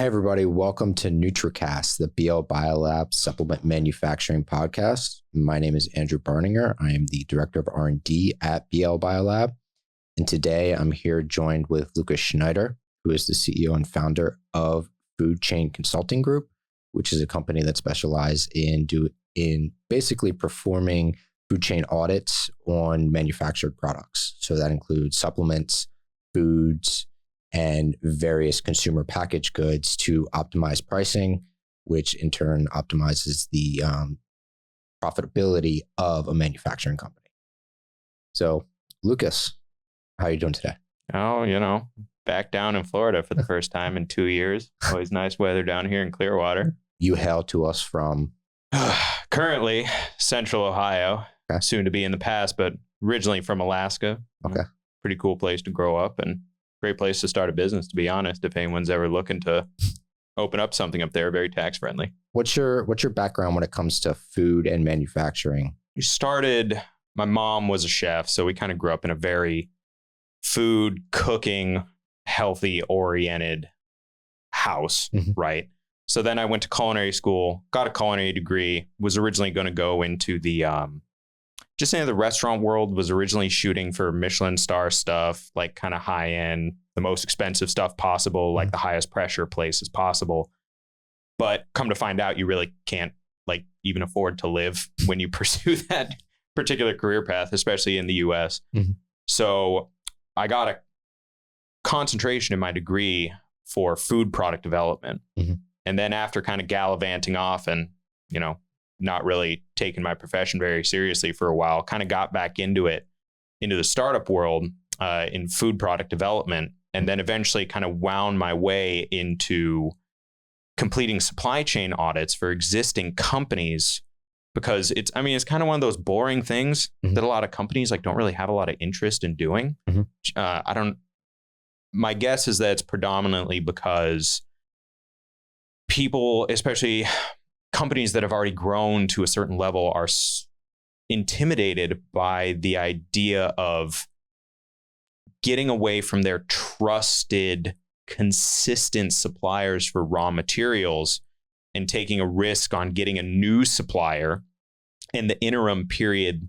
everybody. Welcome to Nutricast, the BL Biolab supplement manufacturing podcast. My name is Andrew Barninger. I am the director of R&D at BL Biolab. And today I'm here joined with Lucas Schneider, who is the CEO and founder of Food Chain Consulting Group, which is a company that specializes in basically performing food chain audits on manufactured products. So that includes supplements, foods, and various consumer packaged goods to optimize pricing, which in turn optimizes the profitability of a manufacturing company. So, Lucas, how are you doing today? Oh, back down in Florida for the first time in 2 years. Always nice weather down here in Clearwater. You hail to us from? Currently, Central Ohio, okay. Soon to be in the past, but originally from Alaska. Okay. Pretty cool place to grow up and great place to start a business, to be honest, if anyone's ever looking to open up something up there. Very tax friendly. What's your background when it comes to food and manufacturing? My mom was a chef, so we kind of grew up in a very food, cooking, healthy oriented house, right? So then I went to culinary school, got a culinary degree, was originally going to go into the the restaurant world, was originally shooting for Michelin star stuff, like kind of high end, the most expensive stuff possible, like the highest pressure places possible. But come to find out, you really can't even afford to live when you pursue that particular career path, especially in the US. So I got a concentration in my degree for food product development. And then after kind of gallivanting off and, not really taking my profession very seriously for a while, kind of got back into the startup world in food product development, and then eventually kind of wound my way into completing supply chain audits for existing companies, because it's kind of one of those boring things that a lot of companies don't really have a lot of interest in doing. My guess is that it's predominantly because people, especially companies that have already grown to a certain level, are intimidated by the idea of getting away from their trusted, consistent suppliers for raw materials and taking a risk on getting a new supplier in the interim period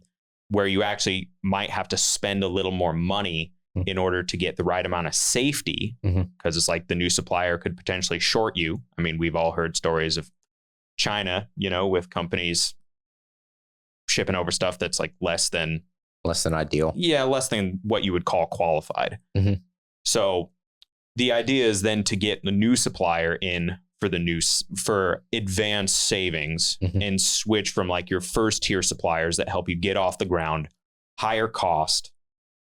where you actually might have to spend a little more money in order to get the right amount of safety, because it's like the new supplier could potentially short you. I mean, we've all heard stories of China, with companies shipping over stuff that's less than ideal. Yeah, less than what you would call qualified. So the idea is then to get the new supplier in for advanced savings and switch from your first tier suppliers that help you get off the ground, higher cost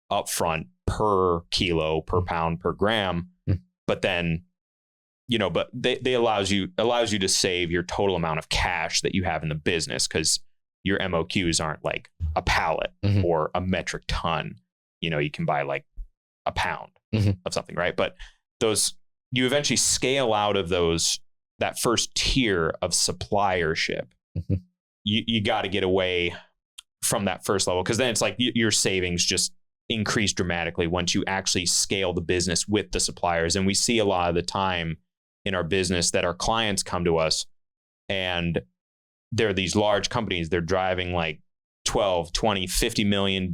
upfront per kilo, per pound, per gram, but then but they allows you to save your total amount of cash that you have in the business, because your MOQs aren't like a pallet or a metric ton. You can buy a pound of something, right? But you eventually scale out of that first tier of suppliership. You got to get away from that first level, because then it's your savings just increase dramatically once you actually scale the business with the suppliers. And we see a lot of the time in our business that our clients come to us and they're these large companies. They're driving 12, 20, $50 million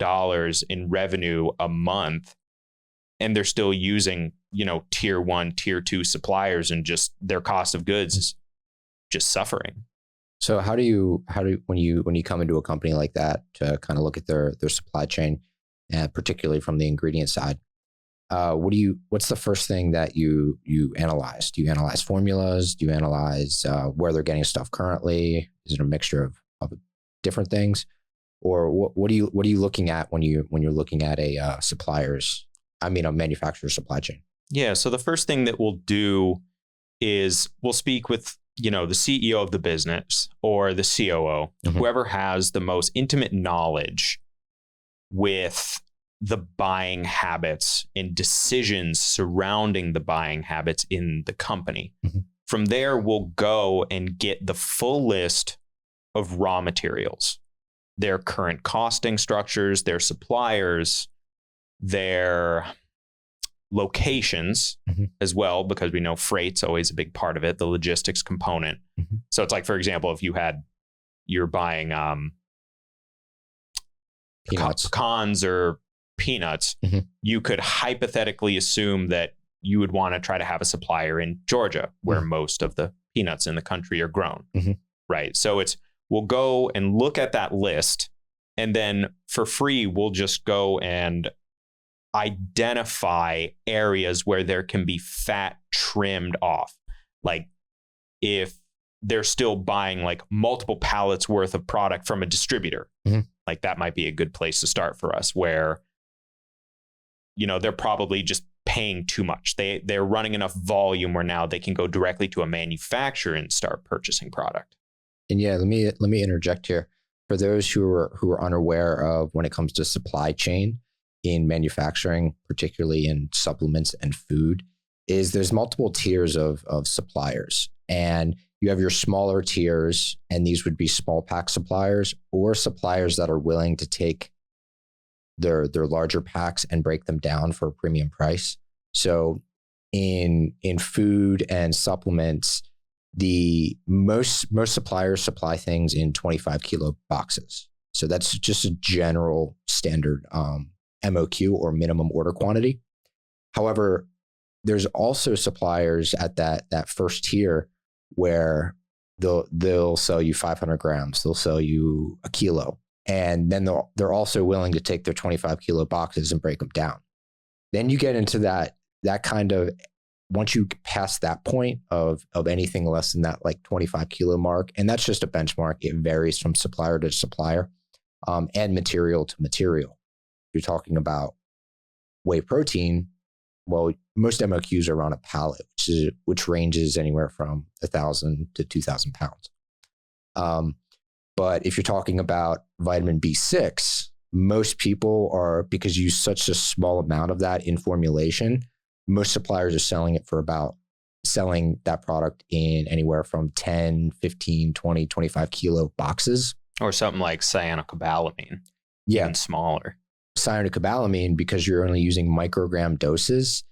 in revenue a month. And they're still using, tier 1, tier 2 suppliers, and just their cost of goods is just suffering. So how do you when you come into a company like that to kind of look at their supply chain, and particularly from the ingredient side, what's the first thing that you analyze? Do you analyze formulas? Do you analyze where they're getting stuff currently? Is it a mixture of different things, or what are you looking at when you're looking at a manufacturer's supply chain? Yeah. So the first thing that we'll do is we'll speak with the CEO of the business or the COO, whoever has the most intimate knowledge with the buying habits and decisions surrounding the buying habits in the company. From there, we'll go and get the full list of raw materials, their current costing structures, their suppliers, their locations as well, because we know freight's always a big part of it, the logistics component. So it's like, for example, if you're buying pecans or peanuts, you could hypothetically assume that you would want to try to have a supplier in Georgia, where most of the peanuts in the country are grown, right? So we'll go and look at that list, and then for free, we'll just go and identify areas where there can be fat trimmed off. Like if they're still buying like multiple pallets worth of product from a distributor, like that might be a good place to start for us, where, you know, they're probably just paying too much. They're running enough volume where now they can go directly to a manufacturer and start purchasing product. And yeah, let me interject here. For those who are unaware of when it comes to supply chain in manufacturing, particularly in supplements and food, is there's multiple tiers of suppliers. And you have your smaller tiers, and these would be small pack suppliers or suppliers that are willing to take their larger packs and break them down for a premium price. So in food and supplements, the most suppliers supply things in 25 kilo boxes. So that's just a general standard MOQ, or minimum order quantity. However, there's also suppliers at that first tier where they'll sell you 500 grams, they'll sell you a kilo, and then they're also willing to take their 25 kilo boxes and break them down. Then you get into that kind of, once you pass that point of anything less than that like 25 kilo mark, and that's just a benchmark, it varies from supplier to supplier, and material to material. You're talking about whey protein. Well, most MOQs are around a pallet, which ranges anywhere from 1,000 to 2,000 pounds. But if you're talking about vitamin B6, most people are, because you use such a small amount of that in formulation, most suppliers are selling that product in anywhere from 10, 15, 20, 25 kilo boxes. Or something like cyanocobalamin. Yeah. Even smaller. Cyanocobalamin, because you're only using microgram doses,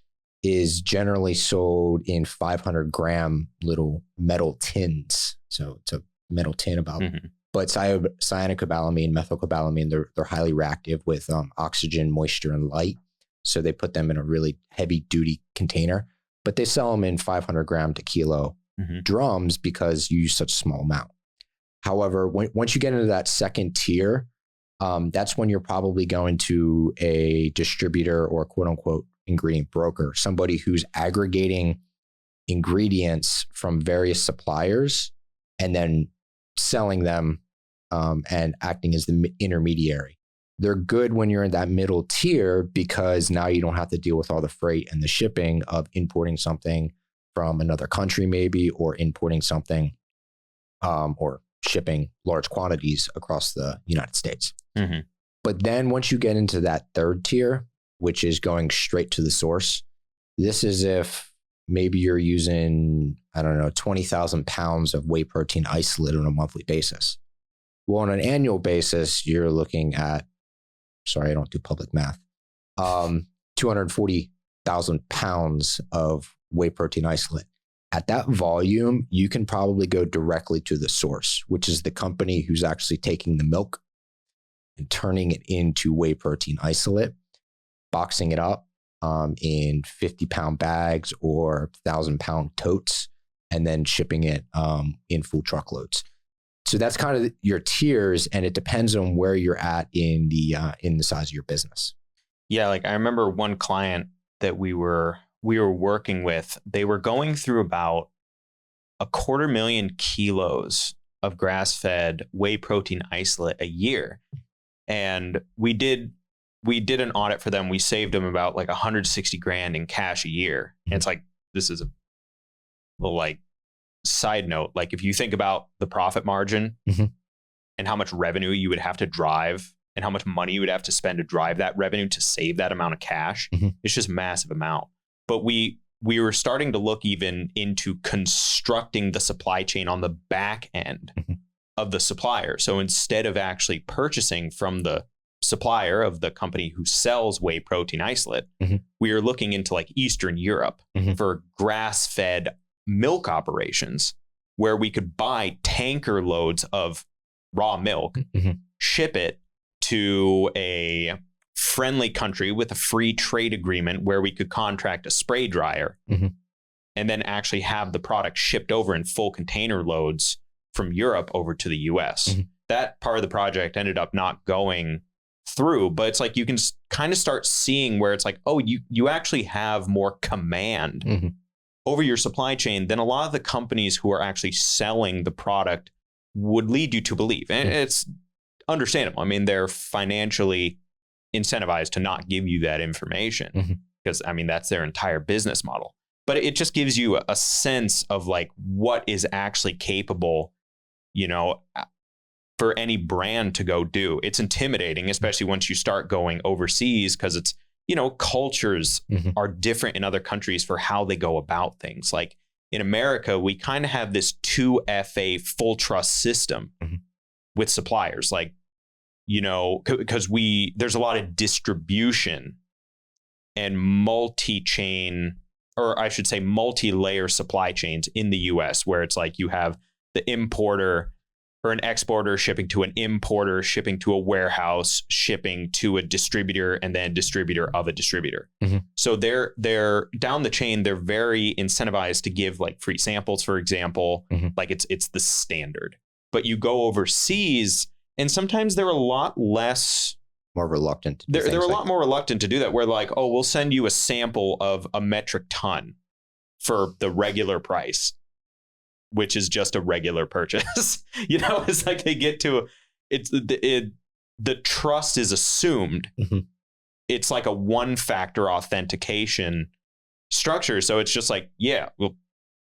is generally sold in 500 gram little metal tins. So it's a metal tin about, but cyanocobalamin, methylcobalamin, they're highly reactive with oxygen, moisture, and light. So they put them in a really heavy duty container, but they sell them in 500 gram to kilo drums because you use such a small amount. However, once you get into that second tier, that's when you're probably going to a distributor or quote unquote ingredient broker, somebody who's aggregating ingredients from various suppliers and then selling them and acting as the intermediary. They're good when you're in that middle tier because now you don't have to deal with all the freight and the shipping of importing something from another country maybe, or importing something or shipping large quantities across the United States. But then once you get into that third tier, which is going straight to the source, this is if maybe you're using, 20,000 pounds of whey protein isolate on a monthly basis. Well, on an annual basis, you're looking at, sorry, I don't do public math, 240,000 pounds of whey protein isolate. At that volume, you can probably go directly to the source, which is the company who's actually taking the milk and turning it into whey protein isolate, boxing it up in 50-pound bags or 1,000-pound totes, and then shipping it in full truckloads. So that's kind of your tiers, and it depends on where you're at in the size of your business. Yeah, like I remember one client that we were working with, they were going through about 250,000 kilos of grass-fed whey protein isolate a year. And we did an audit for them. We saved them about like 160 grand in cash a year. And it's like, this is a little like side note. Like if you think about the profit margin and how much revenue you would have to drive and how much money you would have to spend to drive that revenue to save that amount of cash, it's just a massive amount. But we were starting to look even into constructing the supply chain on the back end of the supplier. So instead of actually purchasing from the supplier of the company who sells whey protein isolate, we are looking into like Eastern Europe for grass-fed milk operations where we could buy tanker loads of raw milk, ship it to a friendly country with a free trade agreement where we could contract a spray dryer and then actually have the product shipped over in full container loads from Europe over to the US. That part of the project ended up not going through, but it's like you can kind of start seeing where it's like, oh, you actually have more command over your supply chain than a lot of the companies who are actually selling the product would lead you to believe. And it's understandable. I mean, they're financially incentivized to not give you that information because, I mean, that's their entire business model. But it just gives you a sense of like what is actually capable, you know, for any brand to go do. It's intimidating, especially once you start going overseas, because it's, you know, cultures are different in other countries for how they go about things. Like in America, we kind of have this 2FA full trust system with suppliers, like, you know, because there's a lot of distribution and multi-chain, or I should say multi-layer supply chains in the US, where it's like you have the importer or an exporter shipping to an importer, shipping to a warehouse, shipping to a distributor, and then distributor of a distributor. So they're down the chain. They're very incentivized to give like free samples, for example, like it's the standard. But you go overseas, and sometimes they're a lot less more reluctant. They're a lot more reluctant to do that. Where like, oh, we'll send you a sample of a metric ton for the regular price, which is just a regular purchase. You know, it's like they get to the trust is assumed. It's like a one-factor authentication structure. So it's just like, yeah, well,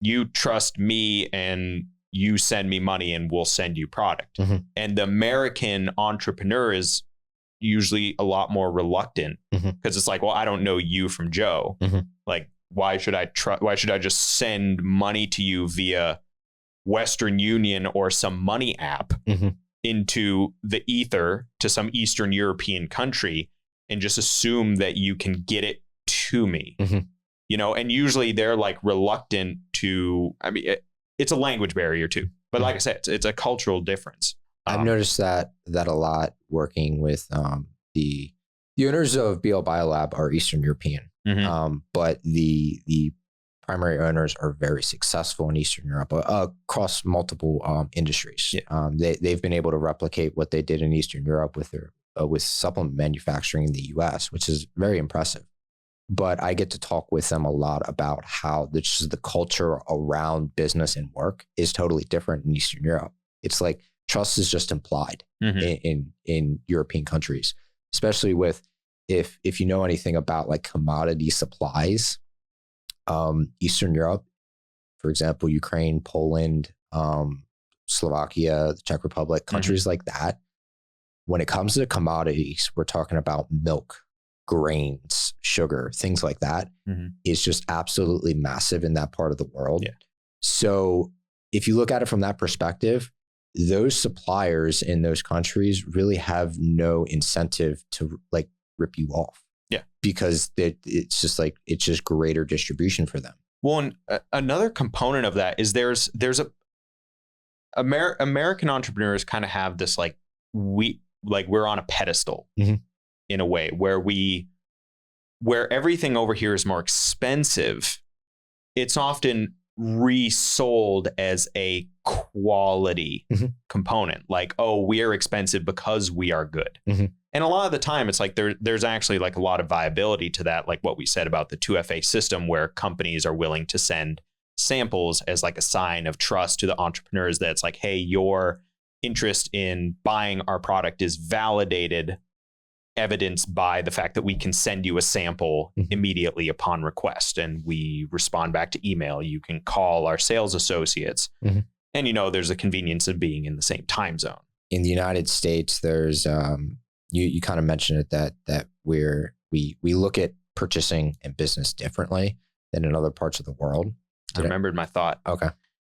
you trust me and you send me money and we'll send you product. And the American entrepreneur is usually a lot more reluctant because it's like, well, I don't know you from Joe. Like, why should I just send money to you via Western Union or some money app into the ether to some Eastern European country and just assume that you can get it to me? You know, and usually they're like reluctant to, I mean, it's a language barrier too. But like I said, it's a cultural difference. I've noticed that a lot working with the owners of BL Biolab are Eastern European, but the primary owners are very successful in Eastern Europe across multiple industries. They've been able to replicate what they did in Eastern Europe with supplement manufacturing in the US, which is very impressive. But I get to talk with them a lot about how the culture around business and work is totally different in Eastern Europe. It's like trust is just implied in European countries, especially with if you know anything about like commodity supplies. Eastern Europe, for example, Ukraine, Poland, Slovakia, the Czech Republic, countries like that. When it comes to commodities, we're talking about milk, grains, sugar, things like that. Is just absolutely massive in that part of the world. So if you look at it from that perspective, those suppliers in those countries really have no incentive to like rip you off. Because it's just greater distribution for them. Well, and another component of that is there's American entrepreneurs kind of have this like we're on a pedestal in a way where everything over here is more expensive. It's often resold as a quality component, like, oh, we are expensive because we are good. And a lot of the time it's like there's actually like a lot of viability to that, like what we said about the 2FA system, where companies are willing to send samples as like a sign of trust to the entrepreneurs that it's like, hey, your interest in buying our product is validated, evidenced by the fact that we can send you a sample immediately upon request, and we respond back to email. You can call our sales associates, and you know there's a convenience of being in the same time zone. In the United States, there's you kind of mentioned it that we look at purchasing and business differently than in other parts of the world. I remembered my thought. Okay,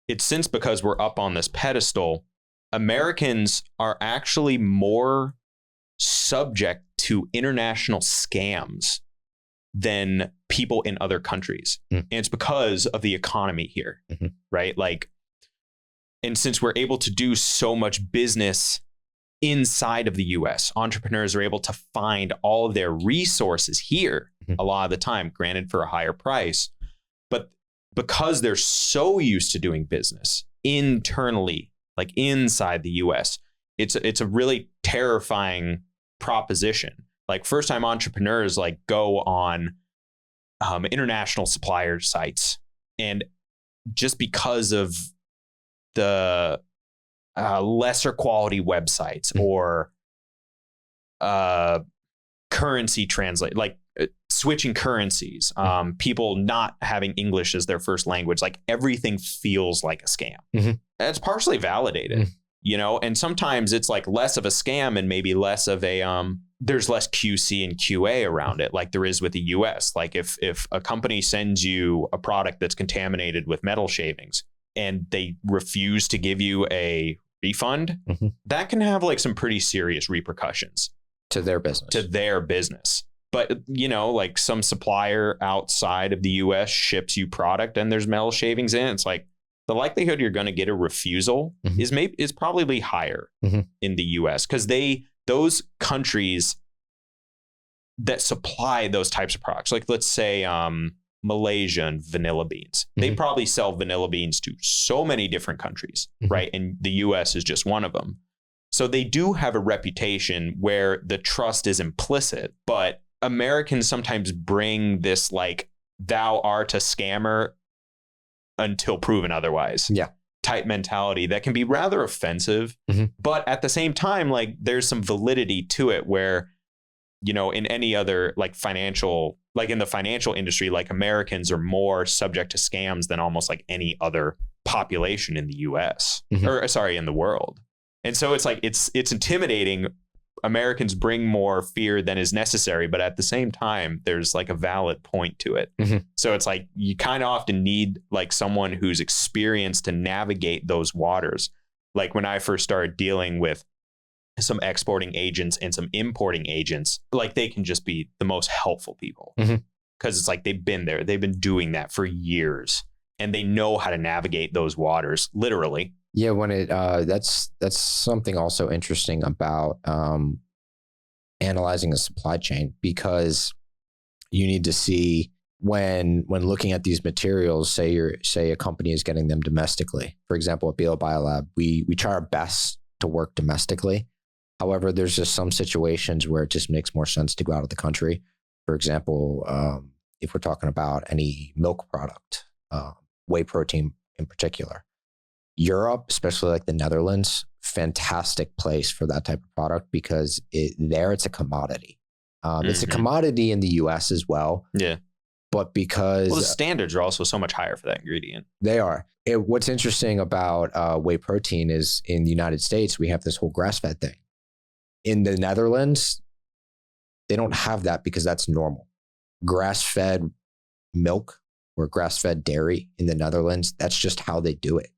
it's since because we're up on this pedestal, Americans are actually more subject to international scams than people in other countries. And it's because of the economy here, right? Like, and since we're able to do so much business inside of the US, entrepreneurs are able to find all of their resources here a lot of the time, granted for a higher price. But because they're so used to doing business internally, like inside the US, it's a really terrifying proposition. Like first time entrepreneurs like go on international supplier sites, and just because of the lesser quality websites or currency translate, like switching currencies, people not having English as their first language, like everything feels like a scam. It's partially validated, you know, and sometimes it's like less of a scam and maybe less of a there's less QC and QA around it, like there is with the US. Like if a company sends you a product that's contaminated with metal shavings and they refuse to give you a refund, that can have like some pretty serious repercussions to their business. But, you know, like some supplier outside of the US ships you product and there's metal shavings in it, it's like the likelihood you're going to get a refusal is probably higher in the US, because those countries that supply those types of products, like let's say Malaysia and vanilla beans, they probably sell vanilla beans to so many different countries, right? And the US is just one of them. So they do have a reputation where the trust is implicit, but Americans sometimes bring this like thou art a scammer until proven otherwise type mentality that can be rather offensive. But at the same time, like there's some validity to it where, you know, in any other like financial, like in the financial industry, like Americans are more subject to scams than almost like any other population in the US or sorry, in the world. And so it's like, it's intimidating. Americans bring more fear than is necessary, but at the same time, there's like a valid point to it. So it's like, you kind of often need like someone who's experienced to navigate those waters. Like when I first started dealing with some exporting agents and some importing agents, like they can just be the most helpful people, because it's like, they've been there, they've been doing that for years and they know how to navigate those waters literally. Yeah, when it that's something also interesting about analyzing a supply chain, because you need to see when looking at these materials, say a company is getting them domestically. For example, at BL Biolab, we try our best to work domestically. However, there's just some situations where it just makes more sense to go out of the country. For example, if we're talking about any milk product, whey protein in particular. Europe, especially like the Netherlands, fantastic place for that type of product, because it's a commodity. It's a commodity in the US as well. Yeah. But because the standards are also so much higher for that ingredient. They are. What's interesting about whey protein is in the United States, we have this whole grass-fed thing. In the Netherlands, they don't have that because that's normal. Grass-fed milk or grass-fed dairy in the Netherlands, that's just how they do it.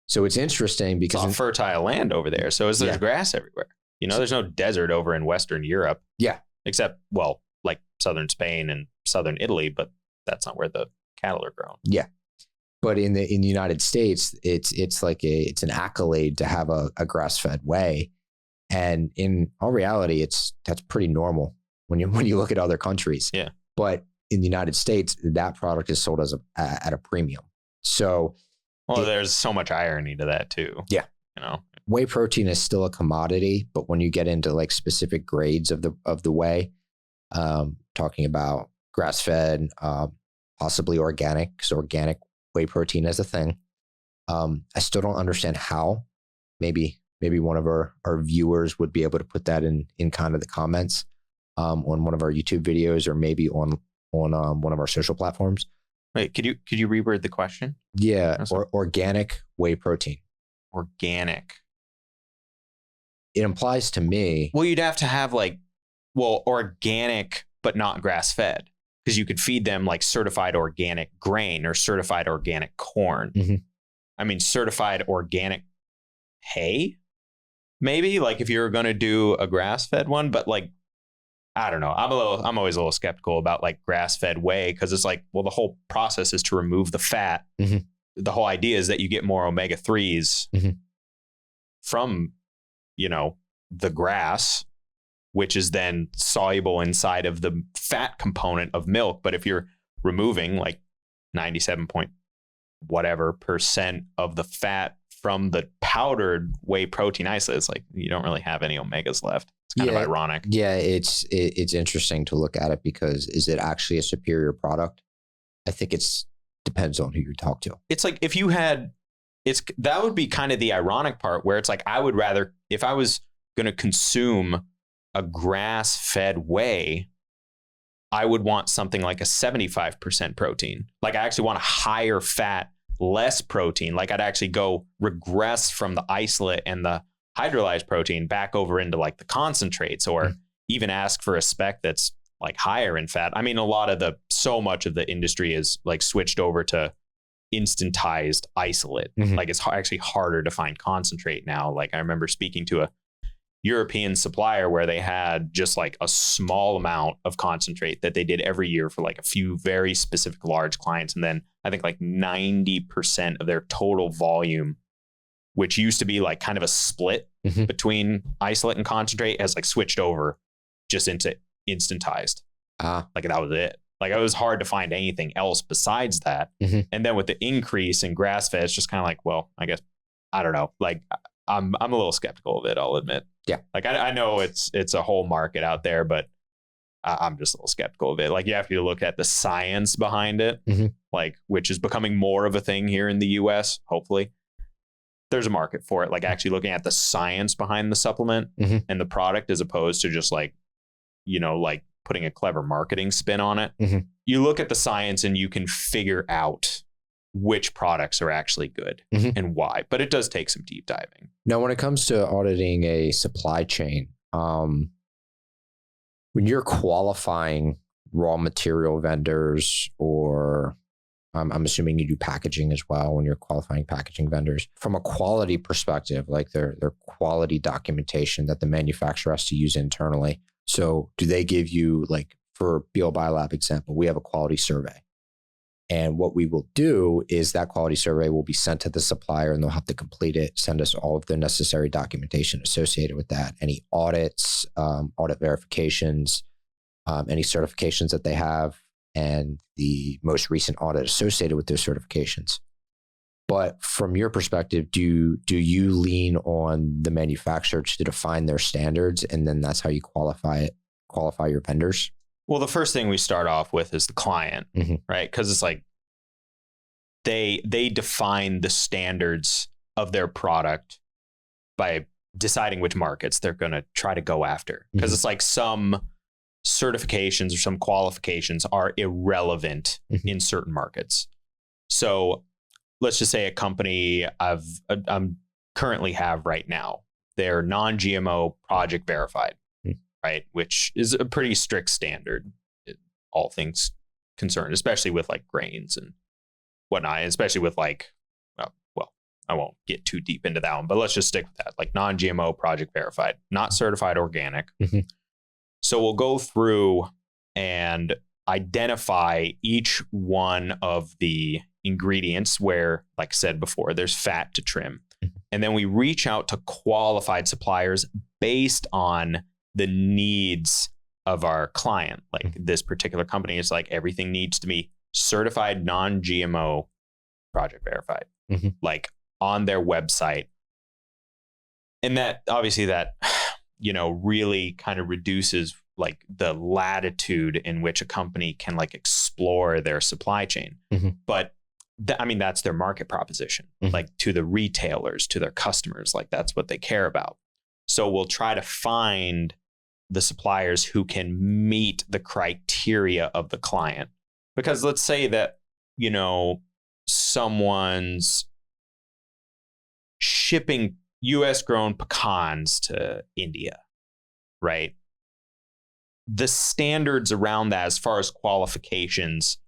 So it's interesting because it's all fertile land over there. So there's grass everywhere. You know, there's no desert over in Western Europe. Yeah. Except, well, like southern Spain and southern Italy, but that's not where the cattle are grown. Yeah. But in the United States, it's like it's an accolade to have a grass-fed whey. And in all reality, that's pretty normal when you look at other countries. Yeah. But in the United States, that product is sold at a premium. So there's so much irony to that too. Yeah. You know, whey protein is still a commodity, but when you get into like specific grades of the whey, talking about grass-fed, possibly organic, because organic whey protein is a thing. I still don't understand how. Maybe one of our viewers would be able to put that in kind of the comments on one of our YouTube videos, or maybe on one of our social platforms. Wait, could you reword the question? Yeah, or organic whey protein. Organic. It implies to me. Well, you'd have to have organic, but not grass-fed, because you could feed them like certified organic grain or certified organic corn. I mean, certified organic hay. maybe like if you're going to do a grass-fed one, but like, I don't know. I'm always a little skeptical about like grass-fed whey, because it's like, well, the whole process is to remove the fat. Mm-hmm. The whole idea is that you get more omega-3s from, the grass, which is then soluble inside of the fat component of milk. But if you're removing like 97 point whatever % of the fat from the powdered whey protein isolate, it's like you don't really have any omegas left. It's kind of ironic. Yeah, it's interesting to look at it, because is it actually a superior product? I think depends on who you talk to. It's like if you had, that would be kind of the ironic part, where it's like I would rather, if I was going to consume a grass-fed whey, I would want something like a 75% protein. Like I actually want a higher fat, less protein. Like I'd actually go regress from the isolate and the hydrolyzed protein back over into like the concentrates, or even ask for a spec that's like higher in fat. I mean, so much of the industry is like switched over to instantized isolate. Like it's actually harder to find concentrate now. Like I remember speaking to a European supplier where they had just like a small amount of concentrate that they did every year for like a few very specific large clients. And then I think like 90% of their total volume, which used to be like kind of a split between isolate and concentrate, has like switched over just into instantized. Like that was it. Like it was hard to find anything else besides that. And then with the increase in grass fed, it's just kind of like, well, I guess, I don't know. Like I'm a little skeptical of it, I'll admit. Yeah. Like I know it's a whole market out there, but I'm just a little skeptical of it. Like you have to look at the science behind it, like, which is becoming more of a thing here in the US, hopefully. There's a market for it. Like actually looking at the science behind the supplement and the product, as opposed to just like, like putting a clever marketing spin on it. You look at the science and you can figure out which products are actually good and why, but it does take some deep diving. Now, when it comes to auditing a supply chain, when you're qualifying raw material vendors, or I'm assuming you do packaging as well, when you're qualifying packaging vendors, from a quality perspective, like their quality documentation that the manufacturer has to use internally. So do they give you, like for BL Biolab example, we have a quality survey. And what we will do is that quality survey will be sent to the supplier, and they'll have to complete it, send us all of the necessary documentation associated with that, any audits, audit verifications, any certifications that they have, and the most recent audit associated with those certifications. But from your perspective, do you lean on the manufacturer to define their standards, and then that's how you qualify your vendors? Well, the first thing we start off with is the client, right? Because it's like they define the standards of their product by deciding which markets they're going to try to go after. Because it's like some certifications or some qualifications are irrelevant in certain markets. So let's just say a company I'm currently have right now, they're non-GMO project verified. Right, which is a pretty strict standard, all things concerned, especially with like grains and whatnot, especially with like, well, I won't get too deep into that one, but let's just stick with that, like non-GMO project verified, not certified organic. So we'll go through and identify each one of the ingredients where, like I said before, there's fat to trim. And then we reach out to qualified suppliers based on the needs of our client. Like this particular company is like, everything needs to be certified non-GMO project verified, like on their website. And that obviously that, really kind of reduces like the latitude in which a company can like explore their supply chain. But that's their market proposition, like to the retailers, to their customers, like that's what they care about. So we'll try to find the suppliers who can meet the criteria of the client. Because let's say that, someone's shipping US grown pecans to India, right? The standards around that as far as qualifications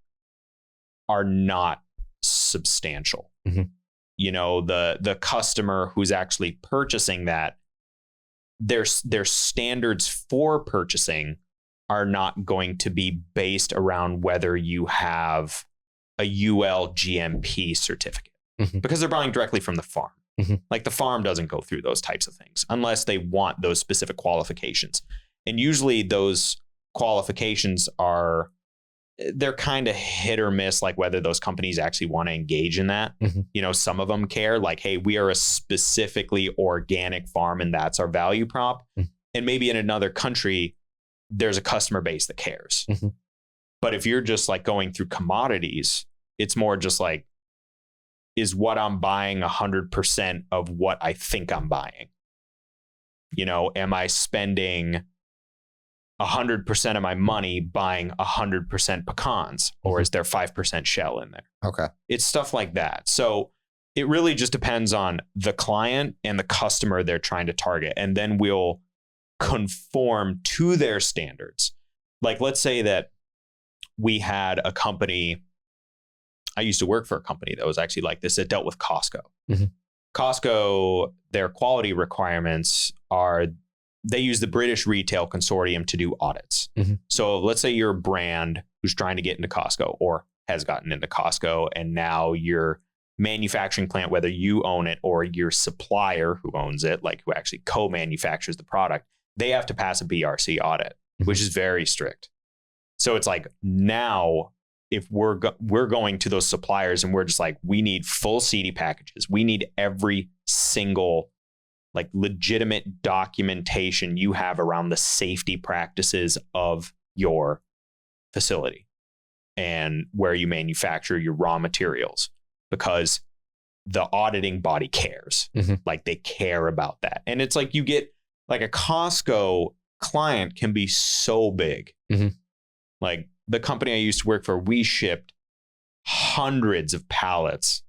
are not substantial. The customer who's actually purchasing that their standards for purchasing are not going to be based around whether you have a UL GMP certificate, because they're buying directly from the farm. Like the farm doesn't go through those types of things unless they want those specific qualifications. And usually those qualifications they're kind of hit or miss, like whether those companies actually want to engage in that. You know, some of them care, like, hey, we are a specifically organic farm and that's our value prop. And maybe in another country, there's a customer base that cares. But if you're just like going through commodities, it's more just like, is what I'm buying 100% of what I think I'm buying? You know, am I spending 100% of my money buying 100% pecans, or is there 5% shell in there? Okay. It's stuff like that. So it really just depends on the client and the customer they're trying to target. And then we'll conform to their standards. Like, let's say that we had a company. I used to work for a company that was actually like this. It dealt with Costco. Costco, their quality requirements are, they use the British Retail Consortium to do audits. So let's say you're a brand who's trying to get into Costco or has gotten into Costco, and now your manufacturing plant, whether you own it or your supplier who owns it, like who actually co-manufactures the product, they have to pass a BRC audit, which is very strict. So it's like, now if we're going to those suppliers and we're just like, we need full CD packages, we need every single like legitimate documentation you have around the safety practices of your facility and where you manufacture your raw materials, because the auditing body cares. Like they care about that. And it's like, you get like a Costco client can be so big. Like the company I used to work for, we shipped hundreds of pallets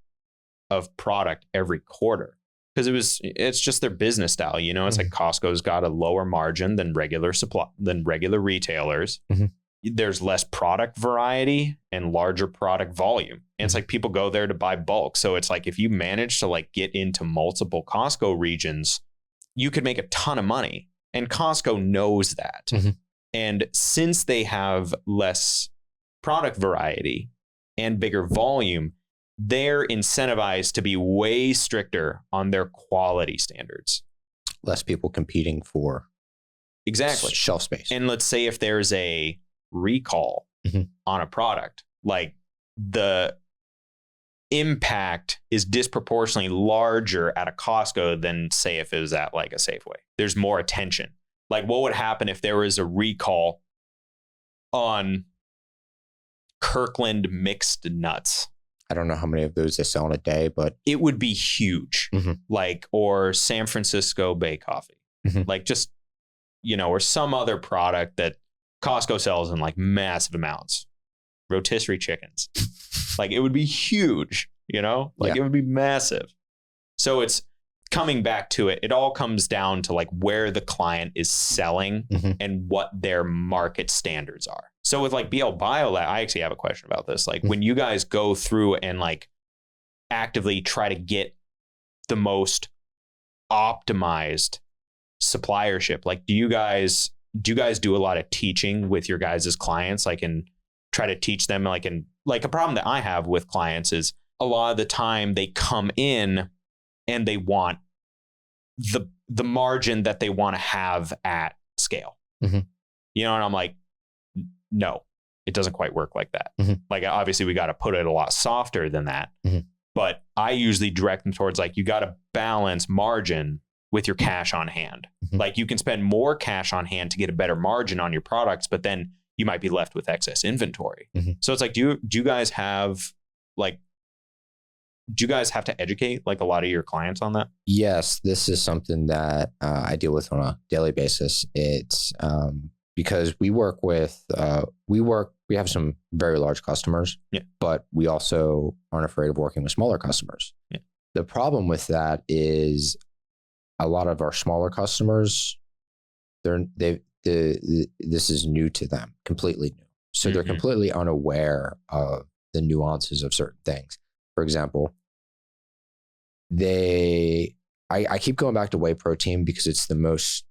of product every quarter, because it's just their business style. You know, it's like Costco's got a lower margin than regular retailers. There's less product variety and larger product volume. And it's like people go there to buy bulk. So it's like, if you manage to like get into multiple Costco regions, you could make a ton of money. And Costco knows that. And since they have less product variety and bigger volume, they're incentivized to be way stricter on their quality standards. Less people competing for shelf space. And let's say if there's a recall on a product, like the impact is disproportionately larger at a Costco than, say, if it was at like a Safeway. There's more attention. Like, what would happen if there was a recall on Kirkland mixed nuts? I don't know how many of those they sell in a day, but it would be huge. Like, or San Francisco Bay Coffee, like just, you know, or some other product that Costco sells in like massive amounts. Rotisserie chickens. Like, it would be huge, you know, like it would be massive. So it's coming back to it. It all comes down to like where the client is selling and what their market standards are. So with like BL Biolab, I actually have a question about this. Like, when you guys go through and like actively try to get the most optimized suppliership, like do you guys do a lot of teaching with your guys' clients, like, and try to teach them, like, and like a problem that I have with clients is a lot of the time they come in and they want the margin that they want to have at scale. You know, and I'm like, no, it doesn't quite work like that. Like, obviously we got to put it a lot softer than that. But I usually direct them towards like, you got to balance margin with your cash on hand. Like, you can spend more cash on hand to get a better margin on your products, but then you might be left with excess inventory. So it's like, do you guys have to educate like a lot of your clients on that? Yes, this is something that I deal with on a daily basis. It's because we work with, we have some very large customers, but we also aren't afraid of working with smaller customers. The problem with that is a lot of our smaller customers, this is new to them, completely new. So they're completely unaware of the nuances of certain things. For example, I keep going back to whey protein because it's the most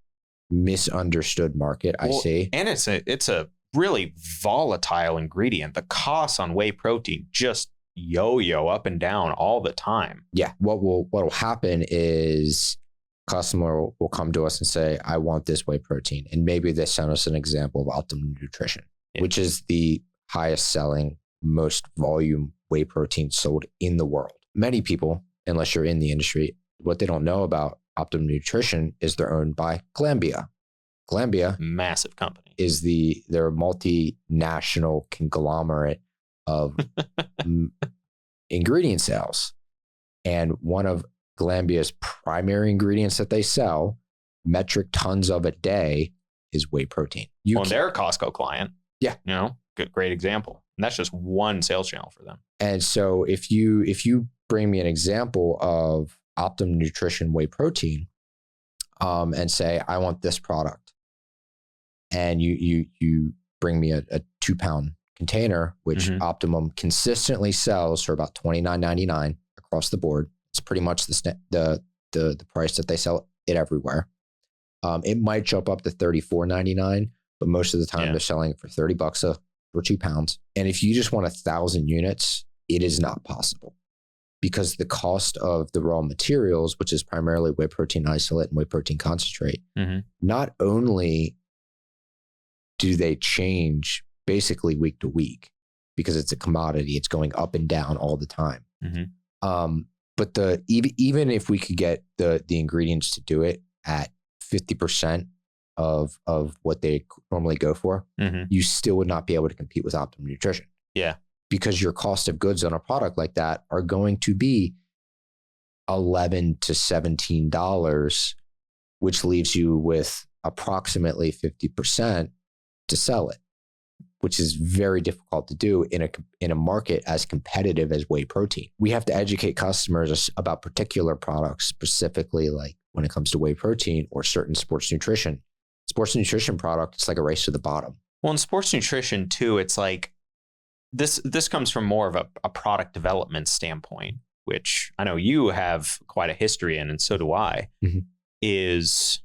misunderstood market, I see. And it's a really volatile ingredient. The costs on whey protein just yo-yo up and down all the time. Yeah. What'll happen is customer will come to us and say, I want this whey protein. And maybe they send us an example of Optimum Nutrition, which is the highest selling, most volume whey protein sold in the world. Many people, unless you're in the industry, what they don't know about Optimum Nutrition is they're owned by Glanbia. Glanbia, massive company, is they're a multinational conglomerate of ingredient sales. And one of Glanbia's primary ingredients that they sell, metric tons of a day, is whey protein. They're a Costco client. Yeah. Great example. And that's just one sales channel for them. And so if you bring me an example of Optimum Nutrition whey protein, and say, I want this product, and you bring me a 2-pound container, which Optimum consistently sells for about $29.99 across the board. It's pretty much the price that they sell it everywhere. It might jump up to $34.99, but most of the time they're selling it for $30 for 2 pounds. And if you just want 1,000 units, it is not possible, because the cost of the raw materials, which is primarily whey protein isolate and whey protein concentrate, not only do they change basically week to week, because it's a commodity, it's going up and down all the time. But even if we could get the ingredients to do it at 50% of what they normally go for, you still would not be able to compete with Optimum Nutrition. Yeah. Because your cost of goods on a product like that are going to be $11 to $17, which leaves you with approximately 50% to sell it, which is very difficult to do in a market as competitive as whey protein. We have to educate customers about particular products, specifically like when it comes to whey protein or certain sports nutrition. Sports nutrition product, it's like a race to the bottom. Well, in sports nutrition too, it's like this comes from more of a product development standpoint, which I know you have quite a history in, and so do I. It's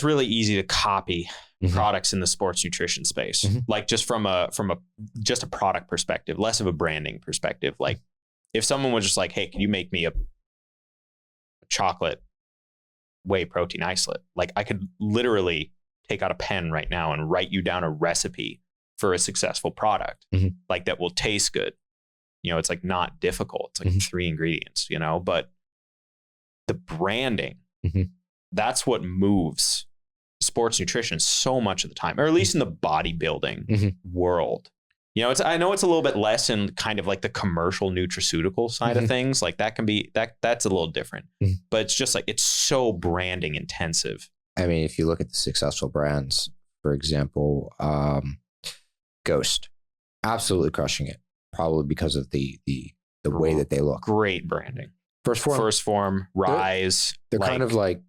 really easy to copy products in the sports nutrition space, like just from a product perspective, less of a branding perspective. Like if someone was just like, hey, can you make me a chocolate whey protein isolate? Like I could literally take out a pen right now and write you down a recipe for a successful product, like that will taste good. It's like not difficult. It's like 3 ingredients, but the branding, that's what moves sports nutrition so much of the time, or at least in the bodybuilding world. I know it's a little bit less in kind of like the commercial nutraceutical side of things. Like that can be that's a little different, but it's just like, it's so branding intensive. I mean, if you look at the successful brands, for example, Ghost, absolutely crushing it, probably because of the way that they look. Great branding. First Form, Rise. They're kind of like,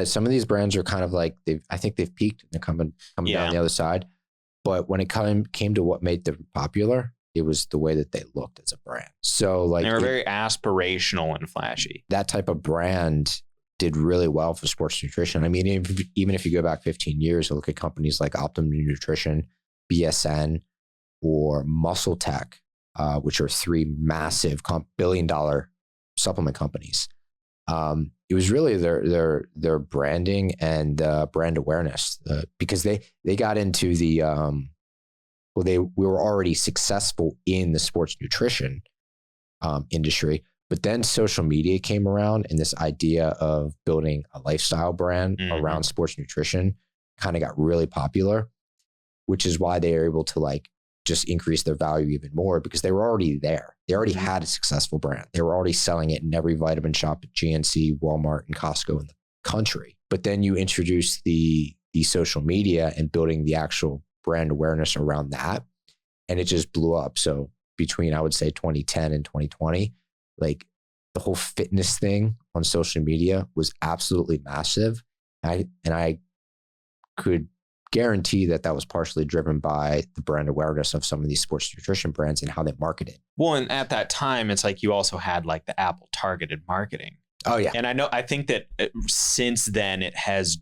some of these brands are kind of like, I think they've peaked and they're coming down the other side. But when it came to what made them popular, it was the way that they looked as a brand. So like they were very aspirational and flashy. That type of brand did really well for sports nutrition. I mean, even if you go back 15 years and look at companies like Optimum Nutrition, BSN, or Muscle Tech, which are 3 massive billion-dollar supplement companies. It was really their branding and brand awareness, because they got into the we were already successful in the sports nutrition industry, but then social media came around, and this idea of building a lifestyle brand around sports nutrition kind of got really popular, which is why they were able to like just increase their value even more, because they were already there. They already had a successful brand. They were already selling it in every vitamin shop at GNC, Walmart, and Costco in the country. But then you introduce the social media and building the actual brand awareness around that, and it just blew up. So between, I would say, 2010 and 2020, like the whole fitness thing on social media was absolutely massive. And I could guarantee that was partially driven by the brand awareness of some of these sports nutrition brands and how they market it. Well, and at that time, it's like you also had like the Apple targeted marketing. Oh yeah. And I think that since then it has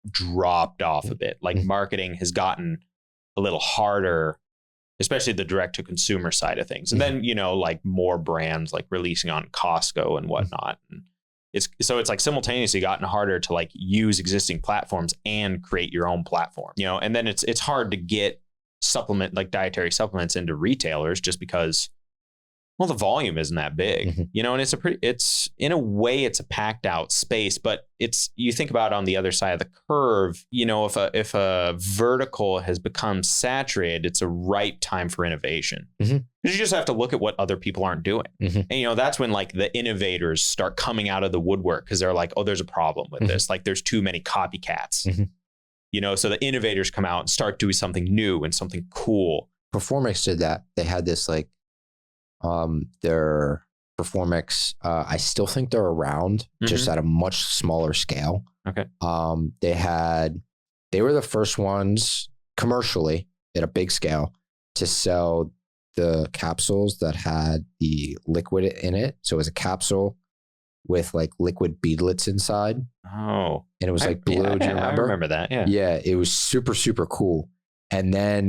dropped off a bit. Like marketing has gotten a little harder, especially the direct to consumer side of things. And then, you know, like more brands like releasing on Costco and whatnot. And it's like simultaneously gotten harder to like use existing platforms and create your own platform, you know, and then it's hard to get dietary supplements into retailers just because, well, the volume isn't that big, you know, and it's in a way it's a packed out space, but you think about it on the other side of the curve, you know, if a vertical has become saturated, it's a ripe time for innovation. Because you just have to look at what other people aren't doing. And, you know, that's when like the innovators start coming out of the woodwork because they're like, oh, there's a problem with this. Like there's too many copycats, you know, so the innovators come out and start doing something new and something cool. Performix did that. They had this like, their Performix, I still think they're around, just at a much smaller scale. Okay. They were the first ones commercially at a big scale to sell the capsules that had the liquid in it. So it was a capsule with like liquid beadlets inside. Oh. And it was like blue. Do you remember? I remember that. Yeah. Yeah. It was super, super cool. And then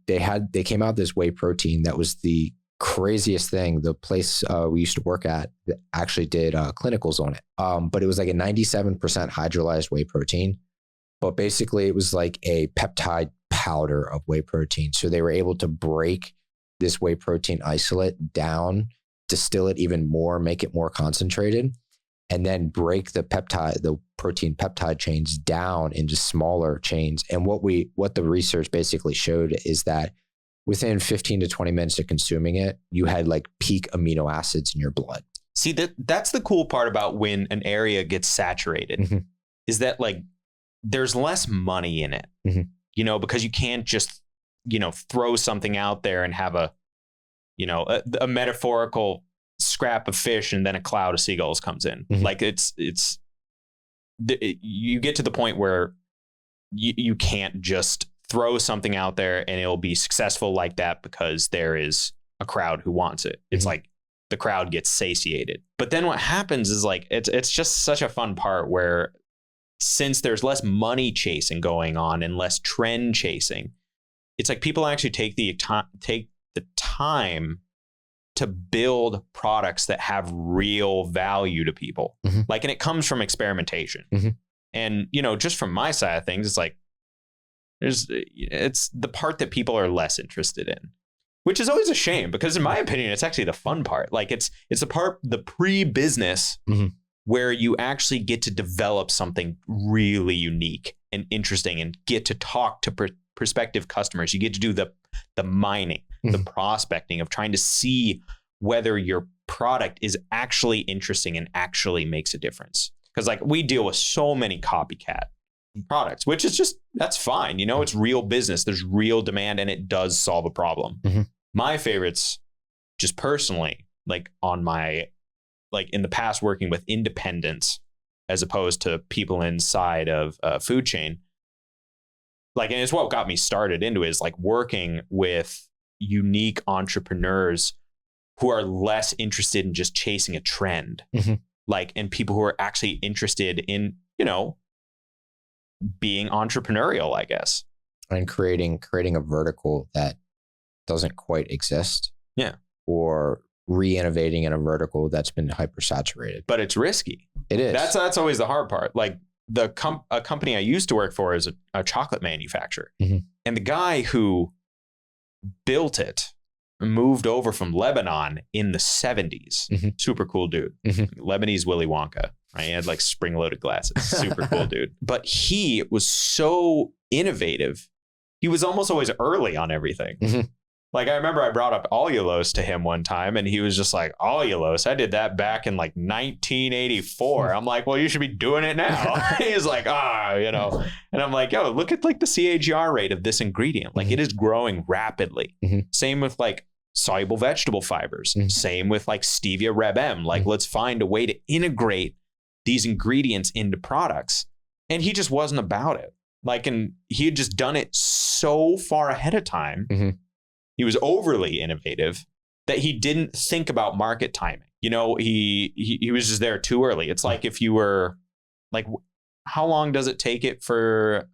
they came out this whey protein that was the craziest thing. The place we used to work at actually did clinicals on it. But it was like a 97% hydrolyzed whey protein. But basically it was like a peptide powder of whey protein. So they were able to break this whey protein isolate down, distill it even more, make it more concentrated, and then break the protein peptide chains down into smaller chains. And what the research basically showed is that within 15 to 20 minutes of consuming it, you had like peak amino acids in your blood. See, that's the cool part about when an area gets saturated, is that like there's less money in it, you know, because you can't just, you know, throw something out there and have a metaphorical scrap of fish and then a cloud of seagulls comes in. Like you get to the point where you can't just throw something out there and it'll be successful like that because there is a crowd who wants it. It's like the crowd gets satiated. But then what happens is like, it's just such a fun part where since there's less money chasing going on and less trend chasing, it's like people actually take the time to build products that have real value to people. Like, and it comes from experimentation. And, you know, just from my side of things, it's like, it's the part that people are less interested in, which is always a shame because in my opinion, it's actually the fun part. Like it's the pre-business where you actually get to develop something really unique and interesting and get to talk to prospective customers. You get to do the mining, the prospecting of trying to see whether your product is actually interesting and actually makes a difference. Because like we deal with so many copycat products, which is just, that's fine. You know, it's real business. There's real demand and it does solve a problem. My favorites, just personally, like on my, like in the past working with independents as opposed to people inside of a food chain, like, and it's what got me started into it, is like working with unique entrepreneurs who are less interested in just chasing a trend, like, and people who are actually interested in, you know, being entrepreneurial, I guess. And creating a vertical that doesn't quite exist. Yeah. Or re-innovating in a vertical that's been hypersaturated. But it's risky. It is. That's always the hard part. Like a company I used to work for is a chocolate manufacturer. And the guy who built it moved over from Lebanon in the 70s. Super cool dude. Lebanese Willy Wonka. Right? He had like spring-loaded glasses. Super cool dude. But he was so innovative. He was almost always early on everything. Like I remember I brought up allulose to him one time and he was just like, allulose? I did that back in like 1984. I'm like, well, you should be doing it now. He's like, you know. And I'm like, yo, look at like the CAGR rate of this ingredient. Like it is growing rapidly. Same with like soluble vegetable fibers. Same with like stevia Reb M. Like let's find a way to integrate these ingredients into products. And he just wasn't about it. Like, and he had just done it so far ahead of time. He was overly innovative that he didn't think about market timing. You know, he was just there too early. It's like if you were like, how long does it take it for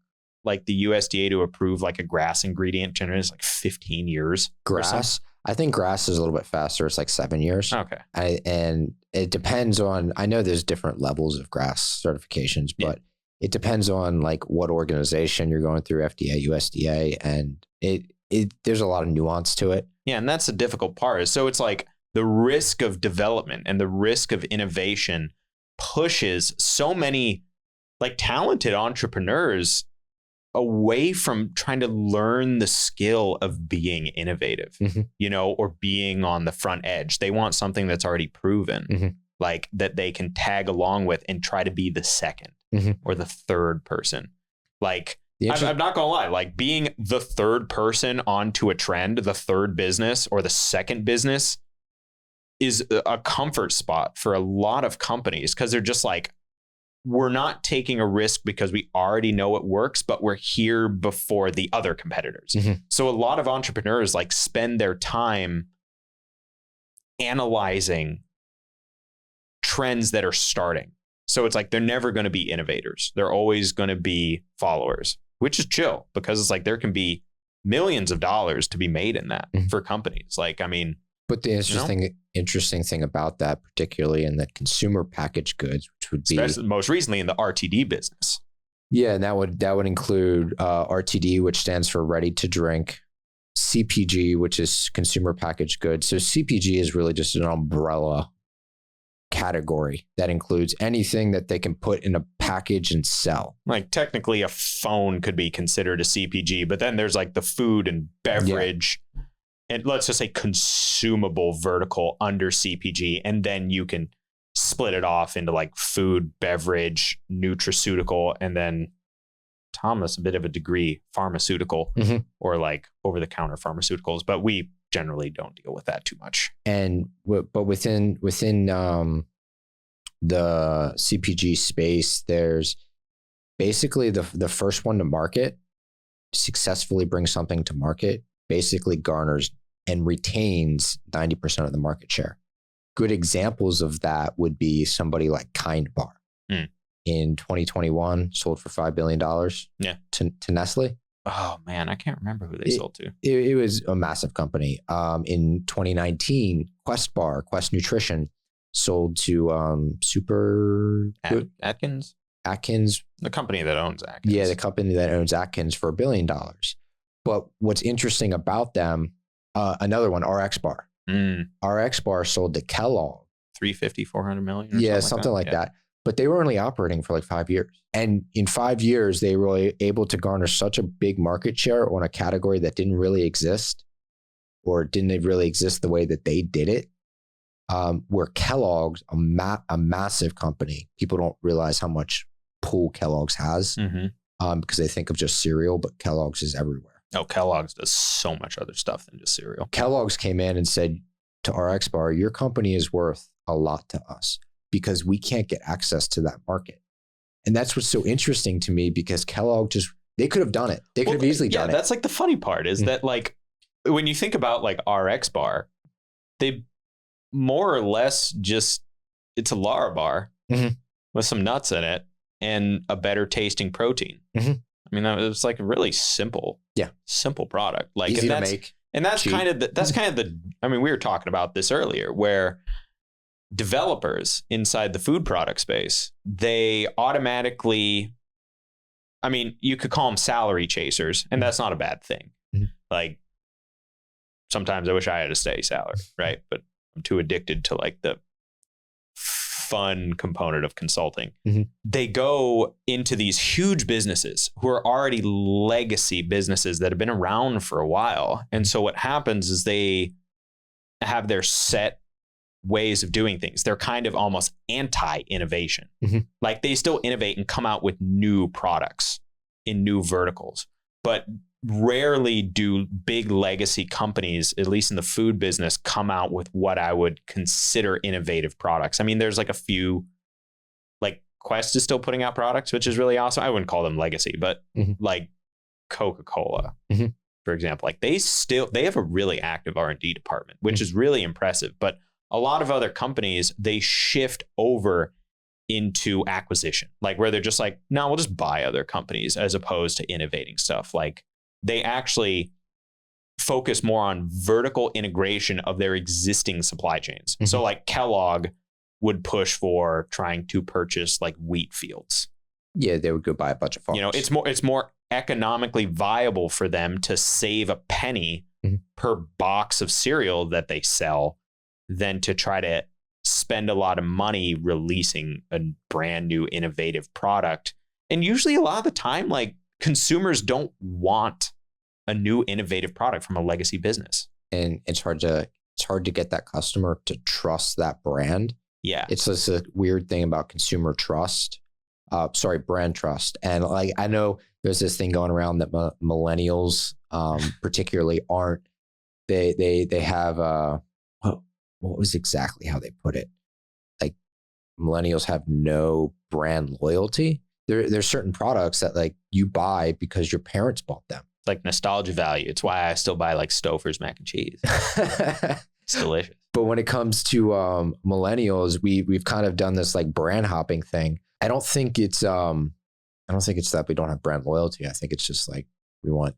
like the USDA to approve like a grass ingredient? Generally, it's like 15 years. Grass. I think grass is a little bit faster. It's like 7 years. Okay. And it depends on, I know there's different levels of grass certifications, but it depends on like what organization you're going through, FDA, USDA, and there's a lot of nuance to it. Yeah. And that's the difficult part. So it's like the risk of development and the risk of innovation pushes so many like talented entrepreneurs away from trying to learn the skill of being innovative, you know, or being on the front edge. They want something that's already proven, like that they can tag along with and try to be the second or the third person. Like, I'm not gonna lie, like being the third person onto a trend, the third business or the second business is a comfort spot for a lot of companies, because they're just like, we're not taking a risk because we already know it works, but we're here before the other competitors. So a lot of entrepreneurs like spend their time analyzing trends that are starting. So it's like, they're never going to be innovators. They're always going to be followers, which is chill, because it's like, there can be millions of dollars to be made in that for companies. Like, I mean, but the interesting thing about that, particularly in the consumer packaged goods, which would be especially most recently in the RTD business. Yeah, and that would include RTD, which stands for ready to drink, CPG, which is consumer packaged goods. So CPG is really just an umbrella category that includes anything that they can put in a package and sell. Like technically a phone could be considered a CPG, but then there's like the food and beverage and let's just say consumable vertical under CPG. And then you can split it off into like food, beverage, nutraceutical, and then Thomas, a bit of a degree, pharmaceutical or like over the counter pharmaceuticals, but we generally don't deal with that too much. And but within the CPG space, there's basically the first one to market, successfully bring something to market, basically garners and retains 90% of the market share. Good examples of that would be somebody like Kind Bar. In 2021, sold for $5 billion to Nestle. Oh man, I can't remember who they sold to. It was a massive company. In 2019, Quest Nutrition sold to Atkins, the company that owns Atkins. Yeah, the company that owns Atkins for $1 billion. But what's interesting about them, another one, RX Bar. RX Bar sold to Kellogg. 350, 400 million. Something like that. But they were only operating for like 5 years. And in 5 years, they were able to garner such a big market share on a category that didn't really exist, or didn't really exist the way that they did it. Where Kellogg's, a massive company, people don't realize how much pull Kellogg's has because they think of just cereal, but Kellogg's is everywhere. Oh, Kellogg's does so much other stuff than just cereal. Kellogg's came in and said to RX Bar, your company is worth a lot to us, because we can't get access to that market. And that's what's so interesting to me, because Kellogg they could have done it. They could have easily done it. That's like the funny part is that like, when you think about like RX Bar, they more or less just, it's a Lara bar with some nuts in it and a better tasting protein. I mean, it's like a really simple product. Like, easy to make. And that's kind of the, I mean, we were talking about this earlier, where developers inside the food product space, they automatically, I mean, you could call them salary chasers, and that's not a bad thing. Like, sometimes I wish I had a steady salary, right? But I'm too addicted to like the fun component of consulting. They go into these huge businesses who are already legacy businesses that have been around for a while. And so what happens is they have their set ways of doing things. They're kind of almost anti-innovation. Like, they still innovate and come out with new products in new verticals, but rarely do big legacy companies, at least in the food business, come out with what I would consider innovative products. I mean, there's like a few, like Quest is still putting out products, which is really awesome. I wouldn't call them legacy, but like Coca-Cola, for example, like they have a really active R&D department, which is really impressive. But a lot of other companies, they shift over into acquisition, like where they're just like, no, we'll just buy other companies as opposed to innovating stuff. Like they actually focus more on vertical integration of their existing supply chains. So like Kellogg would push for trying to purchase like wheat fields. Yeah, they would go buy a bunch of farms. You know, it's more economically viable for them to save a penny per box of cereal that they sell than to try to spend a lot of money releasing a brand new innovative product. And usually a lot of the time, like consumers don't want a new innovative product from a legacy business. And it's hard to get that customer to trust that brand. Yeah. It's just a weird thing about consumer trust. Brand trust. And like, I know there's this thing going around that millennials particularly aren't, they have, what was exactly how they put it? Like millennials have no brand loyalty. There's certain products that like you buy because your parents bought them. Like nostalgia value. It's why I still buy like Stouffer's mac and cheese. It's delicious. But when it comes to millennials, we've kind of done this like brand hopping thing. I don't think it's that we don't have brand loyalty. I think it's just like we want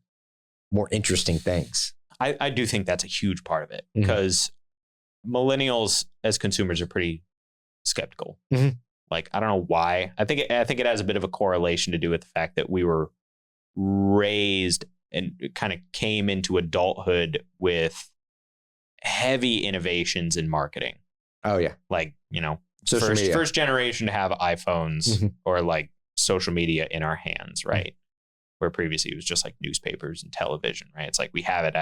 more interesting things. I do think that's a huge part of it because millennials as consumers are pretty skeptical. Like, I don't know why. I think it has a bit of a correlation to do with the fact that we were raised and kind of came into adulthood with heavy innovations in marketing. Oh yeah. Like, you know, Social first generation to have iPhones or like social media in our hands, right? Where previously it was just like newspapers and television, right? It's like we have it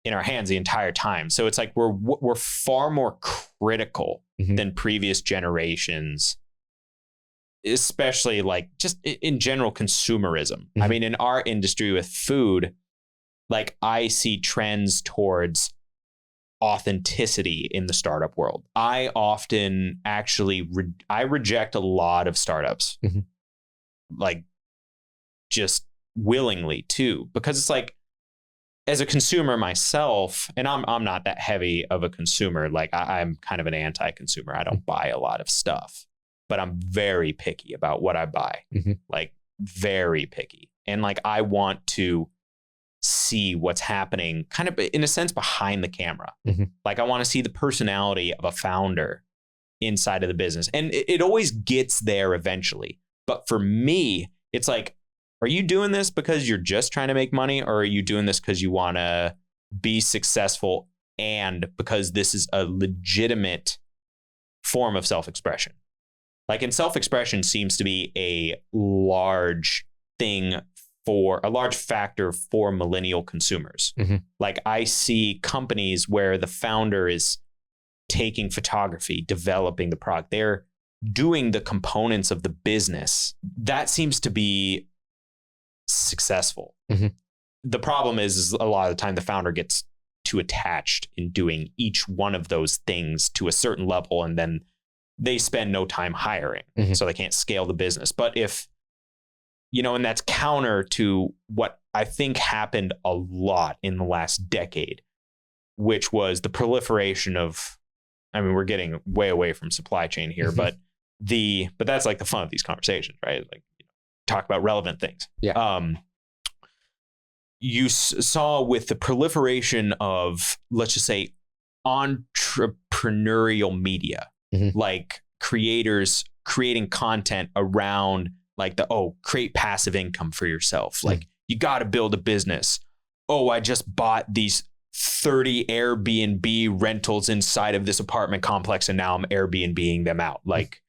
in our hands the entire time. So it's like we're far more critical than previous generations, especially like just in general consumerism. I mean, in our industry with food, like I see trends towards authenticity in the startup world. I often actually I reject a lot of startups, like just willingly too, because it's like, as a consumer myself, and I'm not that heavy of a consumer. Like I'm kind of an anti-consumer. I don't buy a lot of stuff, but I'm very picky about what I buy, like very picky. And like, I want to see what's happening kind of in a sense behind the camera. Like I want to see the personality of a founder inside of the business. And it always gets there eventually. But for me, it's like, are you doing this because you're just trying to make money, or are you doing this because you want to be successful and because this is a legitimate form of self-expression? Like, and self-expression seems to be a large factor for millennial consumers. Like I see companies where the founder is taking photography, developing the product. They're doing the components of the business. That seems to be successful. The problem is a lot of the time the founder gets too attached in doing each one of those things to a certain level, and then they spend no time hiring, so they can't scale the business. But if, you know, and that's counter to what I think happened a lot in the last decade, which was the proliferation of, I mean, we're getting way away from supply chain here, but that's like the fun of these conversations, right? Like, talk about relevant things. You saw with the proliferation of, let's just say, entrepreneurial media, like creators creating content around like create passive income for yourself. Like you got to build a business. Oh, I just bought these 30 Airbnb rentals inside of this apartment complex and now I'm Airbnb-ing them out. Like,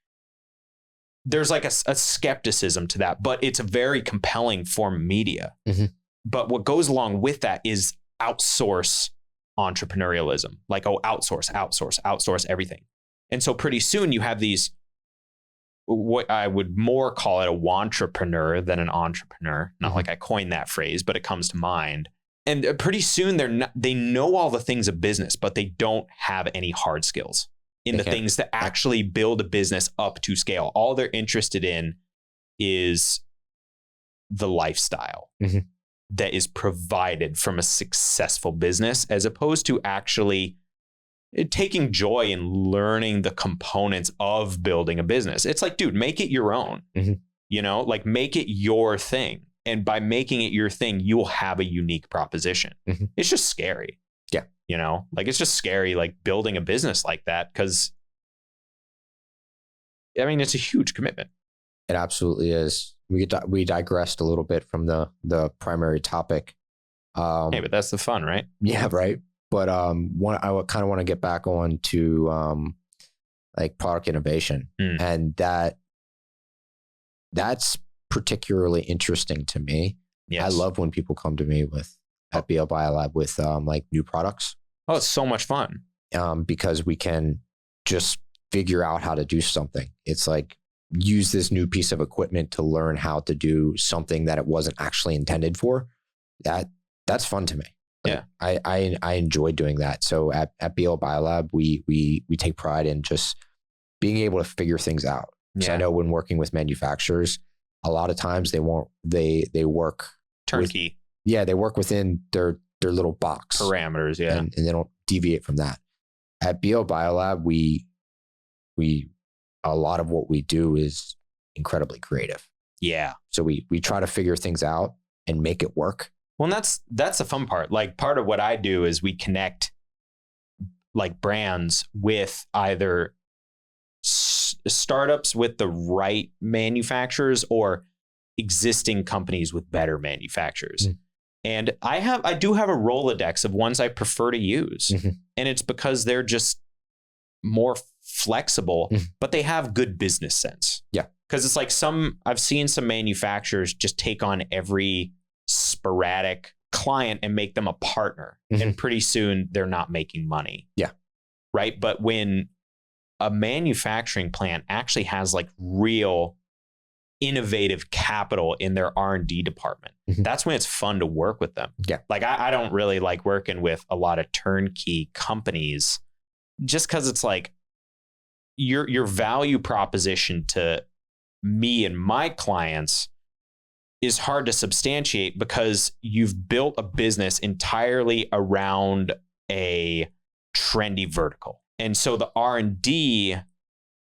there's like a skepticism to that, but it's a very compelling form of media. But what goes along with that is outsource entrepreneurialism. Like, outsource everything. And so pretty soon you have these, what I would more call it a wantrepreneur than an entrepreneur. Not like I coined that phrase, but it comes to mind. And pretty soon they know all the things of business, but they don't have any hard skills in the things that actually build a business up to scale. All they're interested in is the lifestyle that is provided from a successful business, as opposed to actually taking joy in learning the components of building a business. It's like, dude, make it your own, like make it your thing. And by making it your thing, you will have a unique proposition. It's just scary. Yeah. Like it's just scary, like building a business like that. Cause I mean, it's a huge commitment. It absolutely is. We digressed a little bit from the primary topic. Hey, but that's the fun, right? Yeah, right. But I kind of want to get back on to like product innovation, and that's particularly interesting to me. Yes. I love when people come to me at BL Biolab with like new products. Oh, it's so much fun. Because we can just figure out how to do something. It's like use this new piece of equipment to learn how to do something that it wasn't actually intended for. That's fun to me. Like, yeah. I enjoy doing that. So at BL Biolab, we take pride in just being able to figure things out. Yeah. So I know when working with manufacturers, a lot of times they work turnkey. They work within their little box parameters. Yeah. And they don't deviate from that. At BL Biolab, we a lot of what we do is incredibly creative. Yeah. So we try to figure things out and make it work. Well, and that's the fun part. Like part of what I do is we connect like brands with either startups with the right manufacturers or existing companies with better manufacturers. And I do have a Rolodex of ones I prefer to use. And it's because they're just more flexible, but they have good business sense. Yeah. Because it's like I've seen some manufacturers just take on every sporadic client and make them a partner. And pretty soon they're not making money. Yeah. Right. But when a manufacturing plant actually has like real innovative capital in their R&D department, that's when it's fun to work with them. Yeah. Like I don't really like working with a lot of turnkey companies just because it's like your value proposition to me and my clients is hard to substantiate because you've built a business entirely around a trendy vertical. And so the R&D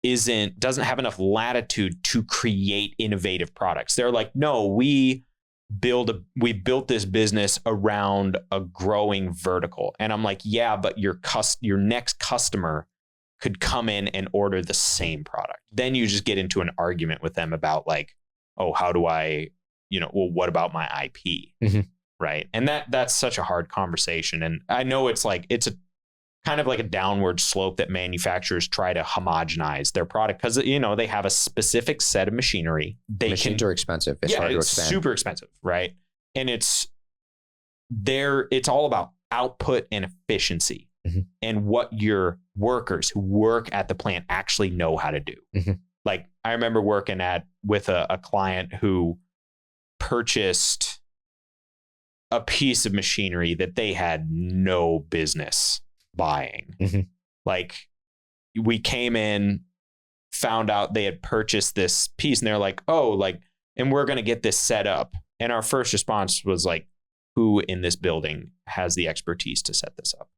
doesn't have enough latitude to create innovative products. They're like, no, we built this business around a growing vertical. And I'm like, yeah, but your next customer could come in and order the same product. Then you just get into an argument with them about like, oh, how do I, well, what about my IP? Right. And that's such a hard conversation. And I know it's a kind of like a downward slope that manufacturers try to homogenize their product because, they have a specific set of machinery. Machines are expensive. It's hard to expand. Super expensive. Right. And it's all about output and efficiency and what your workers who work at the plant actually know how to do. Like I remember working with a client who purchased a piece of machinery that they had no business buying. Like we came in, found out they had purchased this piece and they're like, oh, like, and we're going to get this set up. And our first response was like, who in this building has the expertise to set this up?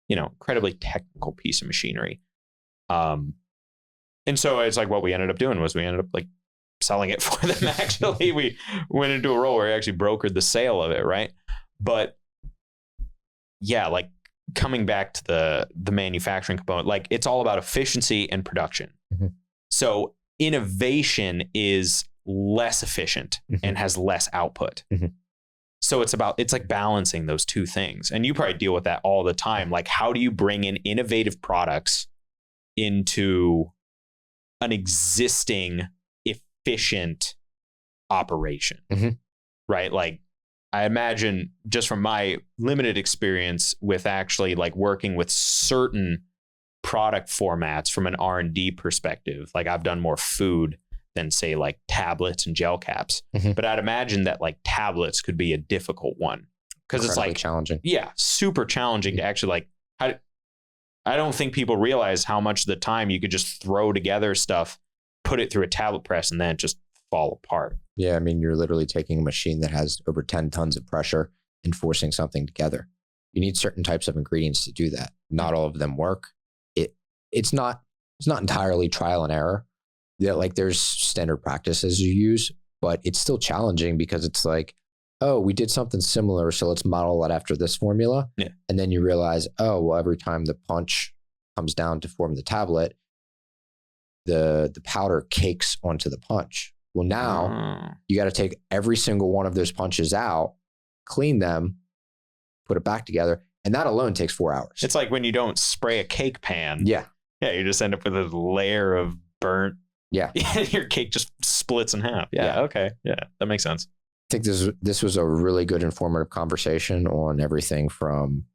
Incredibly technical piece of machinery. And so it's like what we ended up doing was we ended up like selling it for them. Actually, we went into a role where we actually brokered the sale of it. Right. But yeah, like coming back to the manufacturing component, like it's all about efficiency and production. So innovation is less efficient and has less output. So it's like balancing those two things. And you probably deal with that all the time. Like, how do you bring in innovative products into an existing efficient operation? Right? Like, I imagine just from my limited experience with actually like working with certain product formats from an R&D perspective, like I've done more food than say like tablets and gel caps. But I'd imagine that like tablets could be a difficult one because it's like challenging. Yeah, super challenging to actually like. I don't think people realize how much of the time you could just throw together stuff, put it through a tablet press, and then it just fall apart. Yeah, I mean, you're literally taking a machine that has over 10 tons of pressure and forcing something together. You need certain types of ingredients to do that. Not all of them work. It's not entirely trial and error. Like there's standard practices you use, but it's still challenging because it's like, oh, we did something similar, so let's model it after this formula. Yeah. And then you realize, oh, well, every time the punch comes down to form the tablet, the powder cakes onto the punch. Well, now you got to take every single one of those punches out, clean them, put it back together. And that alone takes 4 hours. It's like when you don't spray a cake pan. Yeah. Yeah. You just end up with a layer of burnt. Yeah. Your cake just splits in half. Yeah. Okay. Yeah. That makes sense. I think this was a really good informative conversation on everything from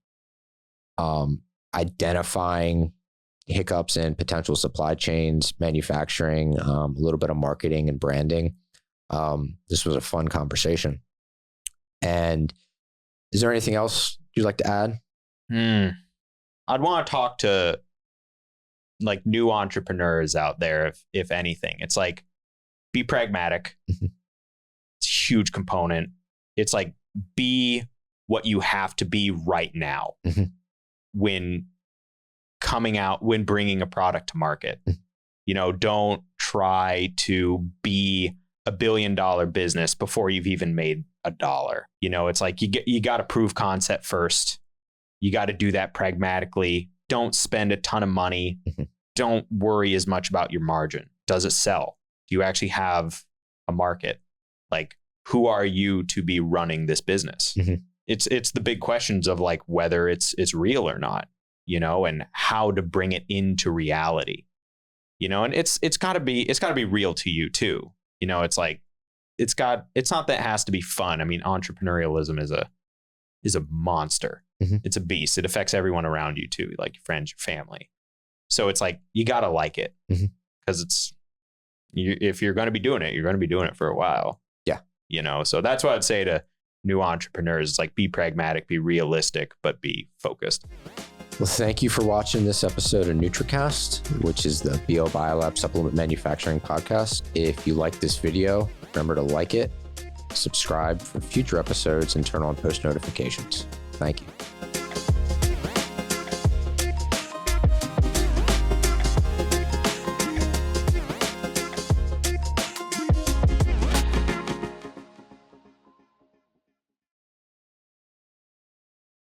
identifying hiccups in potential supply chains, manufacturing, a little bit of marketing and branding. This was a fun conversation. And is there anything else you'd like to add? I'd want to talk to like new entrepreneurs out there, if anything. It's like, be pragmatic. It's a huge component. It's like, be what you have to be right now when bringing a product to market. You know, don't try to be $1 billion business before you've even made $1. You know, it's like you got to prove concept first. You got to do that pragmatically. Don't spend a ton of money. Don't worry as much about your margin. Does it sell? Do you actually have a market? Like, who are you to be running this business? It's the big questions of like whether it's real or not, you know, and how to bring it into reality, you know, and it's got to be real to you too. You know, it's like it's not that it has to be fun. I mean, entrepreneurialism is a monster. It's a beast. It affects everyone around you too, like your friends, your family. So it's like, you got to like it because if you're going to be doing it, you're going to be doing it for a while. Yeah. You know, so that's what I'd say to new entrepreneurs. It's like, be pragmatic, be realistic, but be focused. Well, thank you for watching this episode of Nutricast, which is the BL Biolab Supplement Manufacturing Podcast. If you like this video, remember to like it, subscribe for future episodes, and turn on post notifications. Thank you.